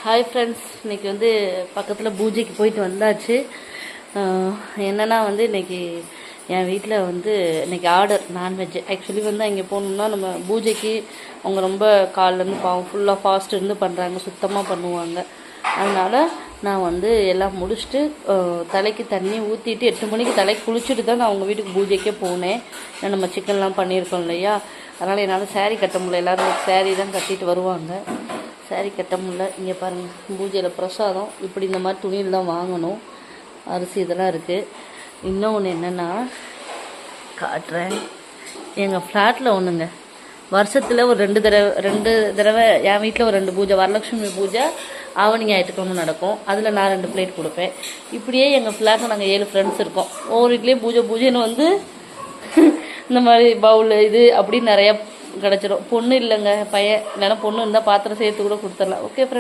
Hi friends, இன்றைக்கி வந்து பக்கத்தில் பூஜைக்கு போயிட்டு வந்தாச்சு. என்னென்னா வந்து இன்றைக்கி என் வீட்டில் வந்து இன்றைக்கி ஆர்டர் நான்வெஜ். ஆக்சுவலி வந்து அங்கே போகணுன்னா நம்ம பூஜைக்கு அவங்க ரொம்ப காலிலேருந்து பாவம் ஃபுல்லாக ஃபாஸ்ட் இருந்து பண்ணுறாங்க, சுத்தமாக பண்ணுவாங்க. அதனால் நான் வந்து எல்லாம் முடிச்சுட்டு தலைக்கு தண்ணி ஊற்றிட்டு 8 மணிக்கு தலைக்கு குளிச்சுட்டு தான் நான் அவங்க வீட்டுக்கு பூஜைக்கே போனேன். ஏன்னா நம்ம சிக்கன்லாம் பண்ணியிருக்கோம் இல்லையா, அதனால் என்னால் சேரீ கட்ட முடியல. எல்லோரும் சேரீ தான் கட்டிட்டு வருவாங்க, சேரீ கட்ட முடியல. இங்கே பாருங்கள், பூஜையில் பிரசாதம் இப்படி இந்த மாதிரி துணியில் தான் வாங்கணும். அரிசி இதெல்லாம் இருக்குது. இன்னொன்று என்னென்னா காட்டுறேன். எங்கள் ஃப்ளாட்டில் ஒன்றுங்க, வருஷத்தில் ஒரு 2 தடவை என் வீட்டில் ஒரு 2 பூஜை, வரலட்சுமி பூஜை, ஆவணி ஞாயிற்றுக்கிழமை நடக்கும். அதில் நான் 2 பிளேட் கொடுப்பேன். இப்படியே எங்கள் ஃப்ளாட்டில் நாங்கள் 7 ஃப்ரெண்ட்ஸ் இருக்கோம். ஒவ்வொரு வீட்லேயும் பூஜைன்னு வந்து இந்த மாதிரி பவுல் இது அப்படின்னு நிறையா கிடச்சிரும். பொண்ணு இல்லைங்க, பையன். இல்லைன்னா பொண்ணு இருந்தால் பாத்திரம் சேர்த்து கூட கொடுத்துடலாம். Okay friend.